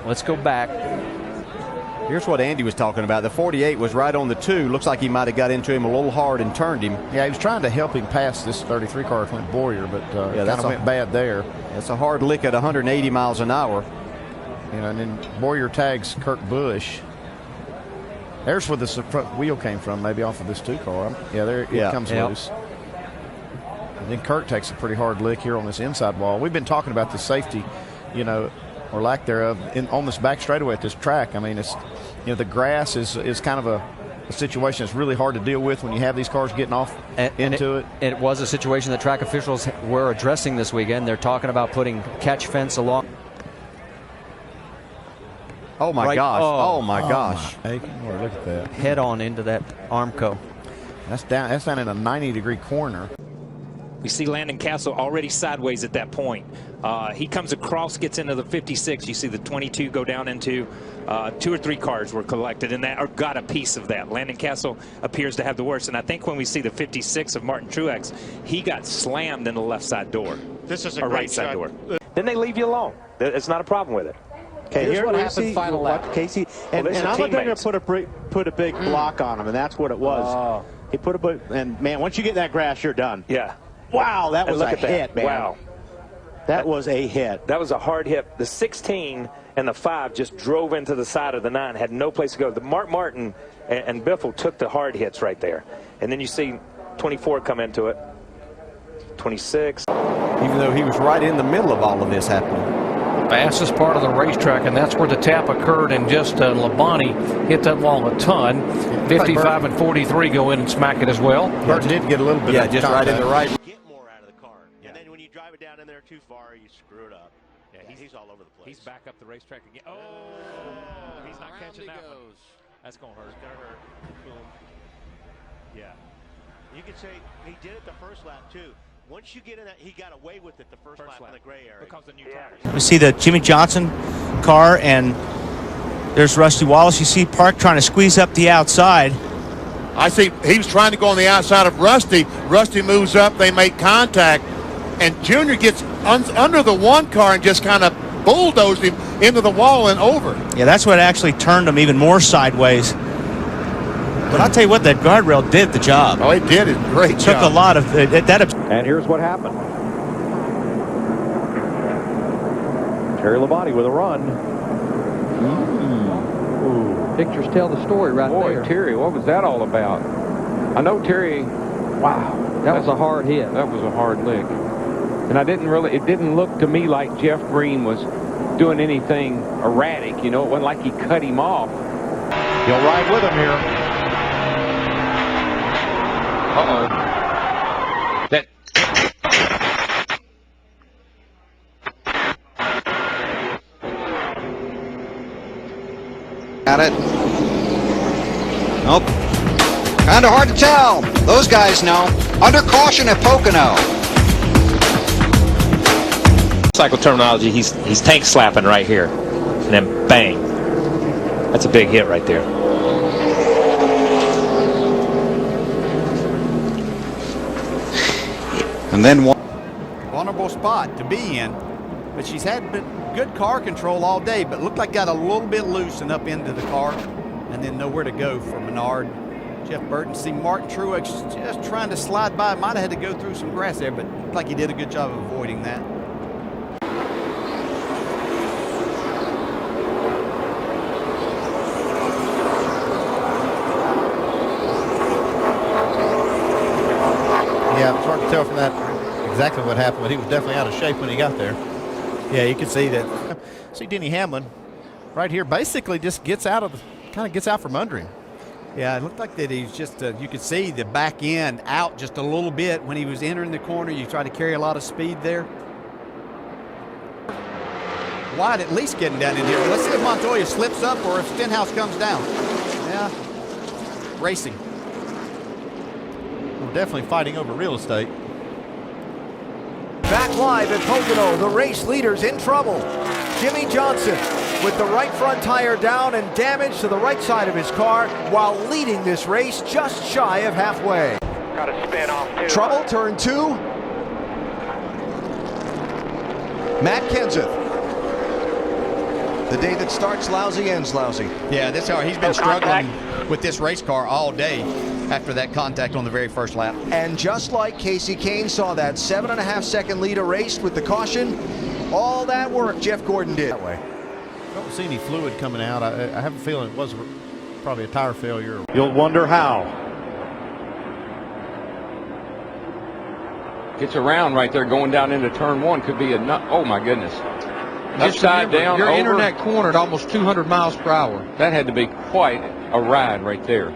Let's go back. Here's what Andy was talking about. The 48 was right on the 2. Looks like he might have got into him a little hard and turned him. Yeah, he was trying to help him pass this 33 car, Clint Boyer, but yeah, kind of went bad there. That's a hard lick at 180 miles an hour. You know, and then Boyer tags Kurt Busch. There's where the front wheel came from, maybe off of this 2 car. Yeah, there it comes loose. And then Kurt takes a pretty hard lick here on this inside wall. We've been talking about the safety, you know, or lack thereof, on this back straightaway at this track. I mean, it's, you know, the grass is kind of a situation that's really hard to deal with when you have these cars getting off into it. It was a situation that track officials were addressing this weekend. They're talking about putting catch fence along. Oh my gosh! Oh my gosh! Hey, look at that. Head on into that Armco. That's down in a 90-degree corner. We see Landon Castle already sideways at that point. He comes across, gets into the 56. You see the 22 go down into 2 or 3 cars were collected in that, or got a piece of that. Landon Castle appears to have the worst. And I think when we see the 56 of Martin Truex, he got slammed in the left side door. This is a or great right side shot. door. Then they leave you alone. It's not a problem with it. Okay, here's what happened final lap, Casey. And I'm not going to put a big block on him, and that's what it was. He put a and man, once you get that grass, you're done. Yeah. Wow, that was a hit, man. Wow. That was a hit. That was a hard hit. The 16 and the 5 just drove into the side of the 9, had no place to go. The Mark Martin and Biffle took the hard hits right there. And then you see 24 come into it. 26. Even though he was right in the middle of all of this happening. Fastest part of the racetrack, and that's where the tap occurred, and just Labonte hit that wall a ton. 55 and 43 go in and smack it as well. Burton did get a little bit of just right in the right. Get more out of the car. And then when you drive it down in there too far, you screw it up. Yeah, he's all over the place. He's back up the racetrack again. Oh, he's not catching that one. That's going to hurt. It's going to hurt. Boom. Yeah. You could say he did it the first lap, too. Once you get in that, he got away with it the first lap in the gray area. Because the new tires. We see the Jimmy Johnson car, and there's Rusty Wallace. You see Park trying to squeeze up the outside. I see he was trying to go on the outside of Rusty. Rusty moves up, they make contact, and Junior gets under the 1 car and just kind of bulldozed him into the wall and over. Yeah, that's what actually turned him even more sideways. But I'll tell you what, that guardrail did the job. Oh, it did a great job. Took a lot of that. And here's what happened. Terry Labonte with a run. Ooh. Pictures tell the story right there. Boy, Terry, what was that all about? I know Terry. Wow, that was a hard hit. That was a hard lick. And it didn't look to me like Jeff Green was doing anything erratic. You know, it wasn't like he cut him off. You'll ride with him here. Uh-oh. That. Got it. Nope. Kind of hard to tell. Those guys know. Under caution at Pocono. Cycle terminology, he's tank slapping right here. And then bang. That's a big hit right there. And then one. Vulnerable spot to be in, but she's had good car control all day, but looked like got a little bit loose and up into the car, and then nowhere to go for Menard. Jeff Burton, see Martin Truex just trying to slide by. Might have had to go through some grass there, but looked like he did a good job of avoiding that. Yeah, it's hard to tell from that exactly what happened, but he was definitely out of shape when he got there. Yeah, you can see that. See Denny Hamlin right here basically just gets out from under him. Yeah, it looked like that he's just, you could see the back end out just a little bit when he was entering the corner. You try to carry a lot of speed there. Wide at least getting down in here. Let's see if Montoya slips up or if Stenhouse comes down. Yeah, racing. We're definitely fighting over real estate. Back live at Pocono, the race leaders in trouble. Jimmy Johnson with the right front tire down and damage to the right side of his car while leading this race just shy of halfway. Got to spin off too. Trouble, turn 2. Matt Kenseth. The day that starts lousy ends lousy. Yeah, this car, he's been struggling with this race car all day after that contact on the very first lap. And just like Casey Kane saw that 7.5-second lead erased with the caution, all that work Jeff Gordon did. That way. I don't see any fluid coming out. I have a feeling it was probably a tire failure. You'll wonder how. Gets around right there going down into turn one. Could be a nut. Oh, my goodness. Upside down. You're over. entering that corner at almost 200 miles per hour. That had to be quite a ride right there.